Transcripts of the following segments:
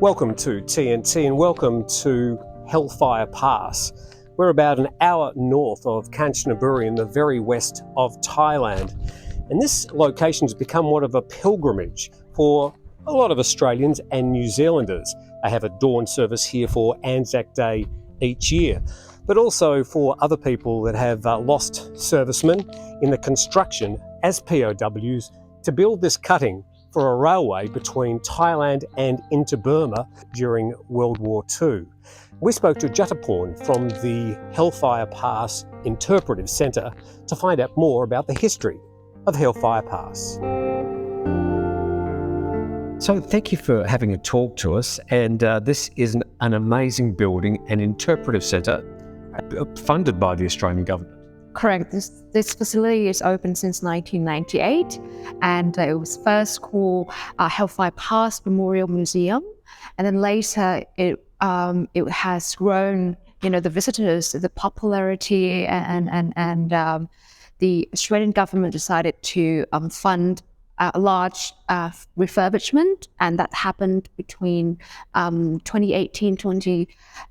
Welcome to TNT and welcome to Hellfire Pass. We're about an hour north of Kanchanaburi in the very west of Thailand. And this location has become one of a pilgrimage for a lot of Australians and New Zealanders. They have a dawn service here for ANZAC Day each year, but also for other people that have lost servicemen in the construction as POWs to build this cutting for a railway between Thailand and into Burma during World War II. We spoke to Jataporn from the Hellfire Pass Interpretive Centre to find out more about the history of Hellfire Pass. So thank you for having a talk to us, and this is an amazing building, an interpretive centre funded by the Australian government. Correct. This facility is open since 1998, and it was first called Hellfire Pass Memorial Museum, and then later it has grown. The visitors, the popularity, and the Australian government decided to fund a large refurbishment, and that happened between 2018,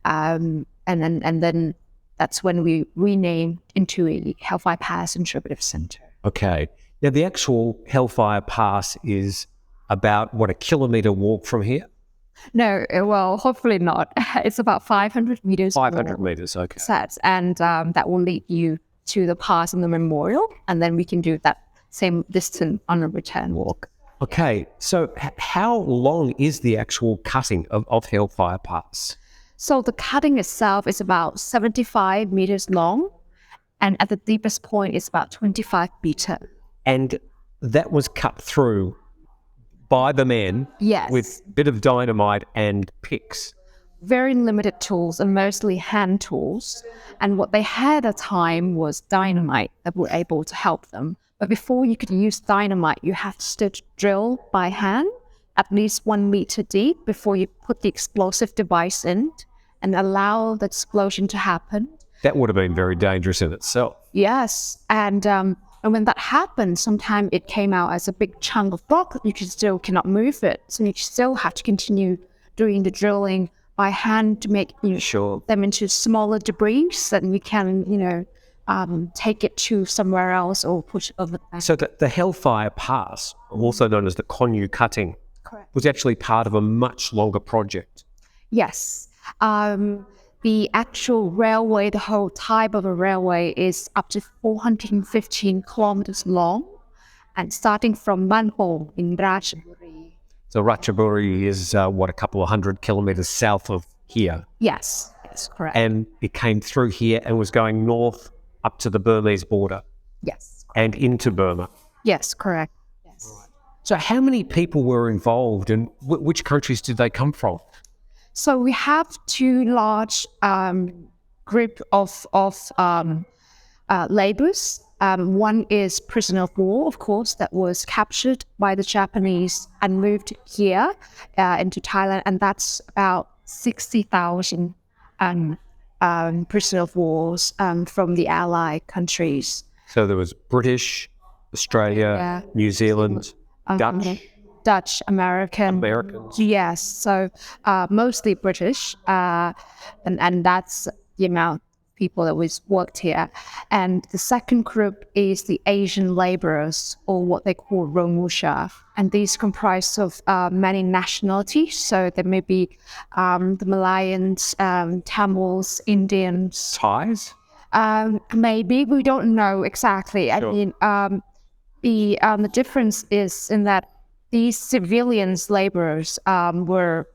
and then. That's when we renamed into a Hellfire Pass Interpretive Centre. Okay. Now, the actual Hellfire Pass is about, a kilometre walk from here? No, well, hopefully not. It's about 500 metres. 500 metres, okay. Sets, and that will lead you to the pass and the memorial, and then we can do that same distance on a return walk. Okay, so how long is the actual cutting of Hellfire Pass? So the cutting itself is about 75 meters long, and at the deepest point it's about 25 meters. And that was cut through by the men, yes, with a bit of dynamite and picks. Very limited tools and mostly hand tools. And what they had at the time was dynamite that were able to help them. But before you could use dynamite, you have to drill by hand at least 1 meter deep before you put the explosive device in and allow the explosion to happen. That would have been very dangerous in itself. Yes, and when that happened, sometimes it came out as a big chunk of rock that you still cannot move it. So you still have to continue doing the drilling by hand to make them into smaller debris so that you can, take it to somewhere else or push it over there. So the Hellfire Pass, also known as the Konyu Cutting, correct, was actually part of a much longer project. Yes. The actual railway, the whole type of a railway is up to 415 kilometers long, and starting from Bangkok in Ratchaburi. So Ratchaburi is, a couple of 100 kilometers south of here? Yes, correct. And it came through here and was going north up to the Burmese border? Yes. Correct. And into Burma? Yes, correct. Yes. Right. So how many people were involved, and which countries did they come from? So we have two large group of laborers. One is prisoner of war, of course, that was captured by the Japanese and moved here into Thailand, and that's about 60,000 prisoner of wars from the allied countries. So there was British, Australia, New Zealand, Dutch, Americans. Yes, so mostly British, and that's the amount of people that was worked here. And the second group is the Asian laborers, or what they call Romusha, and these comprise of many nationalities. So there may be the Malayans, Tamils, Indians, Thais. Maybe we don't know exactly. Sure. I mean, the difference is in that these civilians laborers were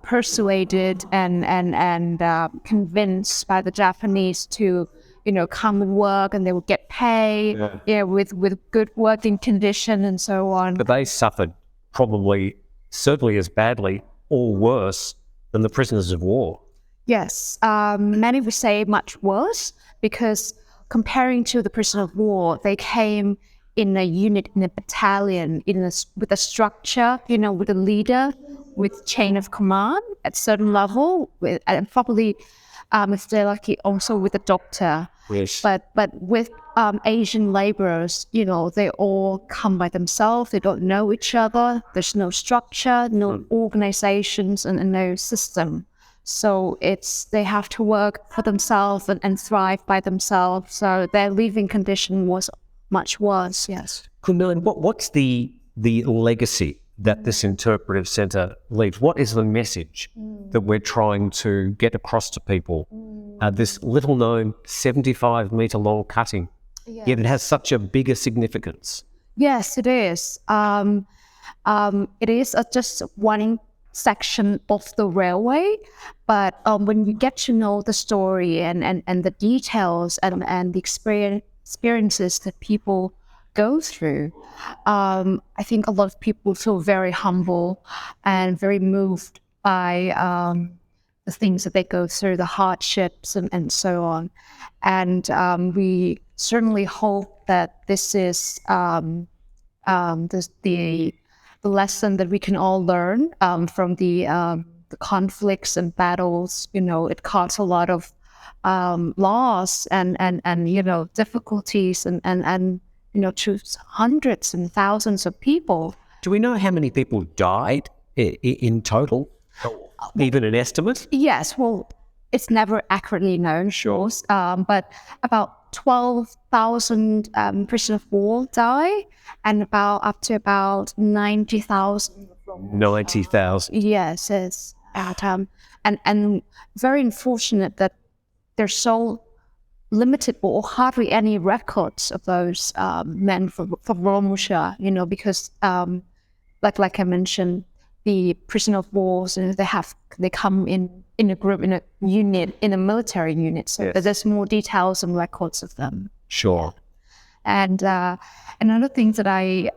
persuaded and convinced by the Japanese to, come and work, and they would get paid, with good working condition and so on. But they suffered certainly as badly or worse than the prisoners of war. Yes, many would say much worse, because comparing to the prisoner of war, they came in a unit, in a battalion, with a structure, with a leader, with chain of command at certain level, and probably if they're lucky, also with a doctor. Yes. But with Asian laborers, they all come by themselves. They don't know each other. There's no structure, no organizations, and no system. So they have to work for themselves and thrive by themselves. So their living condition was much worse. Yes. Kunal, what's the legacy that this interpretive centre leaves? What is the message that we're trying to get across to people? This little known 75-metre long cutting, yet it has such a bigger significance. Yes, it is. It is just one section of the railway, but when you get to know the story and the details and the experiences that people go through, I think a lot of people feel very humble and very moved by the things that they go through, the hardships and so on. And we certainly hope that this is the lesson that we can all learn from the conflicts and battles. It caused a lot of loss and difficulties and to hundreds and thousands of people. Do we know how many people died in total? Even an estimate? Yes, well, it's never accurately known, sure. But about 12,000 prisoners of war die, and up to about 90,000. 90,000. Yes, it's and very unfortunate that there's so limited or hardly any records of those men from Romusha, because like I mentioned, the prisoner of wars, they come in a group, in a unit, in a military unit, so yes. There's more details and records of them. Sure. And another thing that I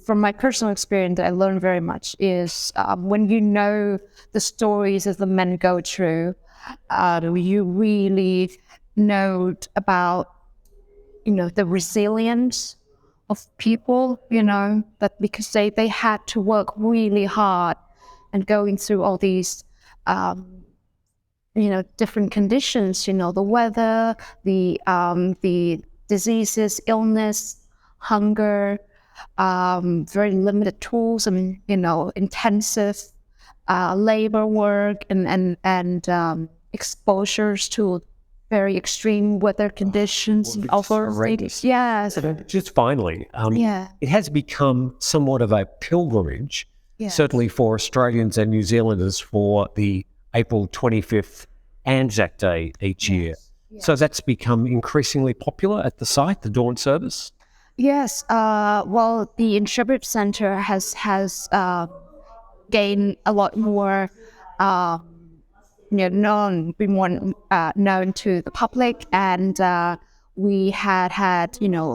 from my personal experience that I learned very much is when you know the stories that the men go through, you really know about the resilience of people, that because they had to work really hard and going through all these different conditions, the weather, the diseases, illness, hunger, very limited tools, intensive labor work and exposures to very extreme weather conditions. Yes. Just finally, it has become somewhat of a pilgrimage, certainly for Australians and New Zealanders, for the April 25th ANZAC Day each year. Yes. So that's become increasingly popular at the site, the dawn service? Yes. Well, the Interpretive Centre has gained a lot more be more known to the public, and we had a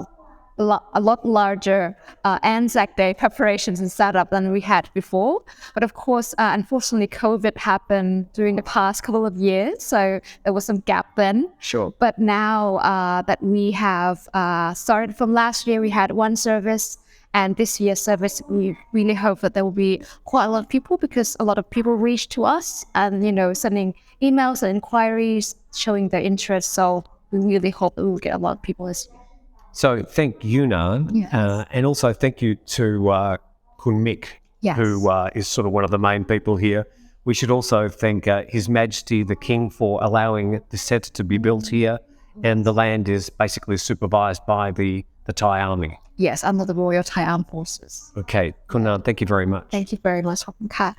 lot larger ANZAC Day preparations and setup than we had before. But of course, unfortunately, COVID happened during the past couple of years, so there was some gap then. Sure. But now that we have started from last year, we had one service. And this year's service, we really hope that there will be quite a lot of people, because a lot of people reach to us and, sending emails and inquiries showing their interest. So we really hope that we'll get a lot of people this year. So thank you, Nan. Yes. And also thank you to Kun Mick, yes. who is sort of one of the main people here. We should also thank His Majesty the King for allowing the centre to be built here. And the land is basically supervised by the Thai Army. Yes, under the Royal Thai Armed Forces. Okay, Kunal, thank you very much. Thank you very much. ขอบคุณค่ะ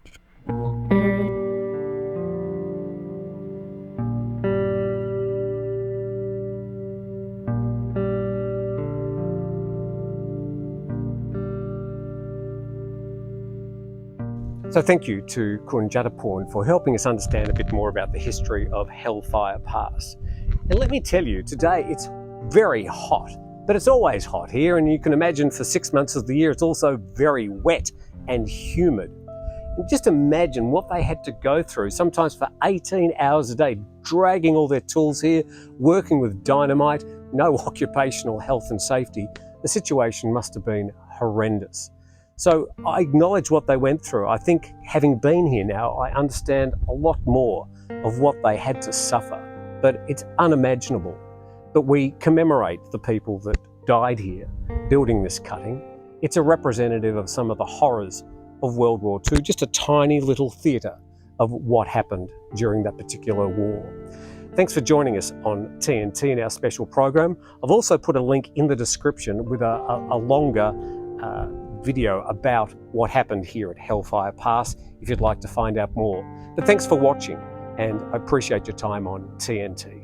So thank you to Kun Jataporn for helping us understand a bit more about the history of Hellfire Pass. And let me tell you, today it's very hot, but it's always hot here, and you can imagine for 6 months of the year it's also very wet and humid. And just imagine what they had to go through, sometimes for 18 hours a day, dragging all their tools here, working with dynamite, no occupational health and safety. The situation must have been horrendous. So I acknowledge what they went through. I think having been here now, I understand a lot more of what they had to suffer, but it's unimaginable. But we commemorate the people that died here building this cutting. It's a representative of some of the horrors of World War II, just a tiny little theatre of what happened during that particular war. Thanks for joining us on TNT in our special program. I've also put a link in the description with a longer video about what happened here at Hellfire Pass if you'd like to find out more. But thanks for watching, and I appreciate your time on TNT.